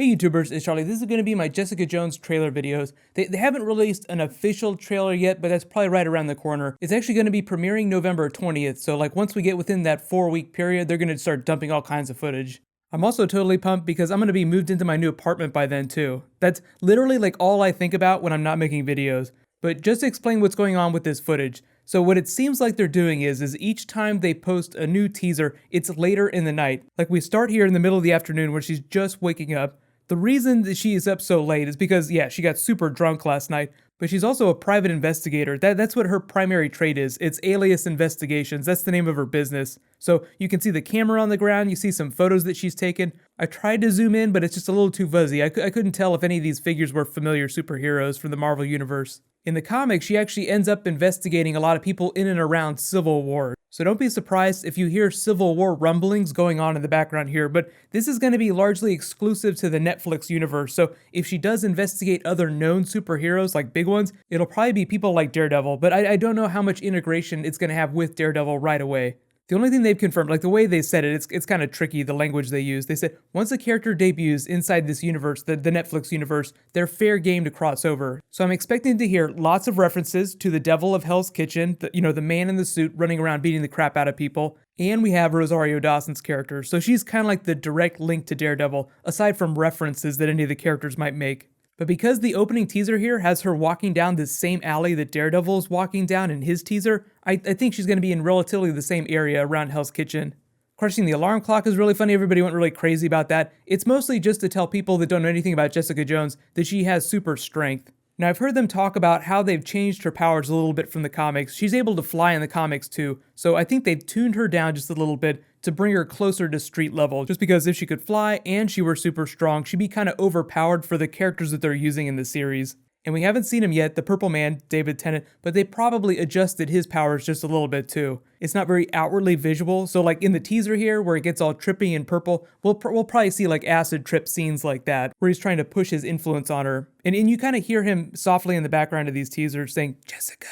Hey YouTubers, it's Charlie. This is going to be my Jessica Jones trailer videos. They haven't released an official trailer yet, but that's probably right around the corner. It's actually going to be premiering November 20th, so like once we get within that 4-week period, they're going to start dumping all kinds of footage. I'm also totally pumped because I'm going to be moved into my new apartment by then too. That's literally like all I think about when I'm not making videos. But just to explain what's going on with this footage. So what it seems like they're doing is each time they post a new teaser, it's later in the night. Like we start here in the middle of the afternoon where she's just waking up. The reason that she is up so late is because, yeah, she got super drunk last night, but she's also a private investigator. That's what her primary trade is. It's Alias Investigations. That's the name of her business. So you can see the camera on the ground. You see some photos that she's taken. I tried to zoom in, but it's just a little too fuzzy. I couldn't tell if any of these figures were familiar superheroes from the Marvel Universe. In the comics, she actually ends up investigating a lot of people in and around Civil War. So don't be surprised if you hear Civil War rumblings going on in the background here, but this is going to be largely exclusive to the Netflix universe, so if she does investigate other known superheroes, like big ones, it'll probably be people like Daredevil, but I don't know how much integration it's going to have with Daredevil right away. The only thing they've confirmed, like the way they said it, it's kind of tricky, the language they use. They said, once a character debuts inside this universe, the Netflix universe, they're fair game to cross over. So I'm expecting to hear lots of references to the Devil of Hell's Kitchen, the man in the suit running around beating the crap out of people. And we have Rosario Dawson's character, so she's kind of like the direct link to Daredevil, aside from references that any of the characters might make. But because the opening teaser here has her walking down this same alley that Daredevil is walking down in his teaser, I think she's going to be in relatively the same area around Hell's Kitchen. Crushing the alarm clock is really funny. Everybody went really crazy about that. It's mostly just to tell people that don't know anything about Jessica Jones that she has super strength. Now, I've heard them talk about how they've changed her powers a little bit from the comics. She's able to fly in the comics too, so I think they've tuned her down just a little bit to bring her closer to street level, just because if she could fly and she were super strong, she'd be kind of overpowered for the characters that they're using in the series. And we haven't seen him yet, the Purple Man, David Tennant, but they probably adjusted his powers just a little bit too. It's not very outwardly visual, so like in the teaser here, where it gets all trippy and purple, we'll probably see like acid trip scenes like that, where he's trying to push his influence on her. And you kind of hear him softly in the background of these teasers saying, Jessica,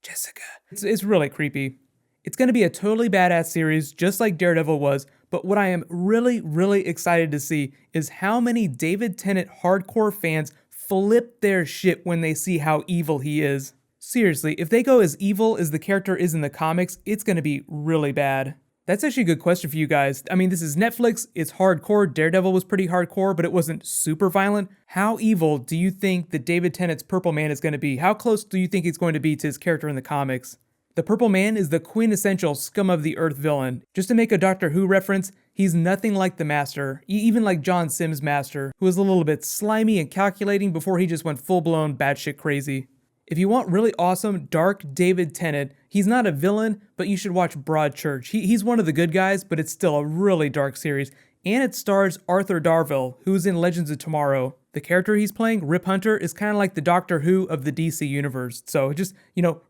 Jessica. It's really creepy. It's going to be a totally badass series, just like Daredevil was, but what I am really excited to see is how many David Tennant hardcore fans flip their shit when they see how evil he is. Seriously, if they go as evil as the character is in the comics, it's going to be really bad. That's actually a good question for you guys. I mean, this is Netflix, it's hardcore, Daredevil was pretty hardcore, but it wasn't super violent. How evil do you think that David Tennant's Purple Man is going to be? How close do you think it's going to be to his character in the comics? The Purple Man is the quintessential scum of the earth villain. Just to make a Doctor Who reference, he's nothing like the Master, even like John Simm's Master, who was a little bit slimy and calculating before he just went full-blown batshit crazy. If you want really awesome, dark David Tennant, he's not a villain, but you should watch Broadchurch. He's one of the good guys, but it's still a really dark series. And it stars Arthur Darvill, who's in Legends of Tomorrow. The character he's playing, Rip Hunter, is kind of like the Doctor Who of the DC universe. So just,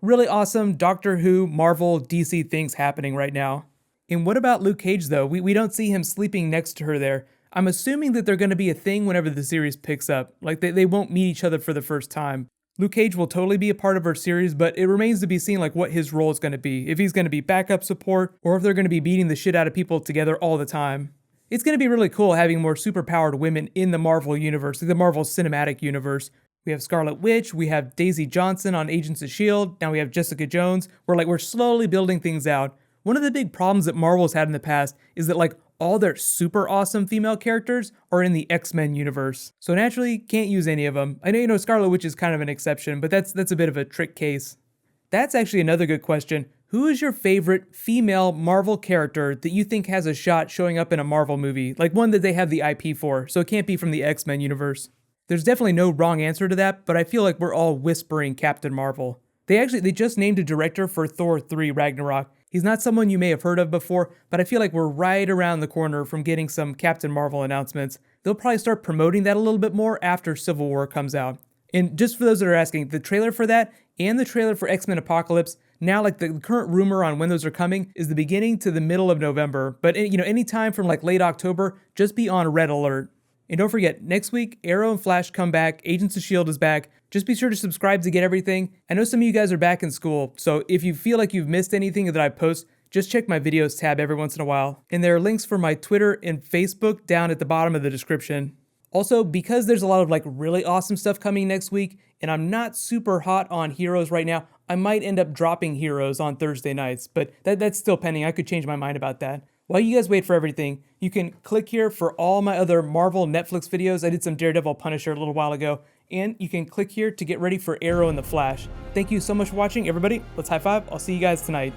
really awesome Doctor Who, Marvel, DC things happening right now. And what about Luke Cage though? We don't see him sleeping next to her there. I'm assuming that they're going to be a thing whenever the series picks up. Like they won't meet each other for the first time. Luke Cage will totally be a part of our series, but it remains to be seen like what his role is going to be. If he's going to be backup support, or if they're going to be beating the shit out of people together all the time. It's going to be really cool having more superpowered women in the Marvel universe, like the Marvel Cinematic Universe. We have Scarlet Witch, we have Daisy Johnson on Agents of S.H.I.E.L.D., now we have Jessica Jones. We're slowly building things out. One of the big problems that Marvel's had in the past is that all their super awesome female characters are in the X-Men universe. So naturally, can't use any of them. I know, Scarlet Witch is kind of an exception, but that's a bit of a trick case. That's actually another good question. Who is your favorite female Marvel character that you think has a shot showing up in a Marvel movie? Like one that they have the IP for, so it can't be from the X-Men universe. There's definitely no wrong answer to that, but I feel like we're all whispering Captain Marvel. They just named a director for Thor 3 Ragnarok. He's not someone you may have heard of before, but I feel like we're right around the corner from getting some Captain Marvel announcements. They'll probably start promoting that a little bit more after Civil War comes out. And just for those that are asking, the trailer for that and the trailer for X-Men Apocalypse, now the current rumor on when those are coming is the beginning to the middle of November. But any time from late October, just be on red alert. And don't forget, next week, Arrow and Flash come back, Agents of S.H.I.E.L.D. is back. Just be sure to subscribe to get everything. I know some of you guys are back in school, so if you feel like you've missed anything that I post, just check my videos tab every once in a while. And there are links for my Twitter and Facebook down at the bottom of the description. Also, because there's a lot of like really awesome stuff coming next week, and I'm not super hot on Heroes right now, I might end up dropping Heroes on Thursday nights, but that's still pending. I could change my mind about that. While you guys wait for everything, you can click here for all my other Marvel Netflix videos. I did some Daredevil Punisher a little while ago, and you can click here to get ready for Arrow and the Flash. Thank you so much for watching, everybody. Let's high five. I'll see you guys tonight.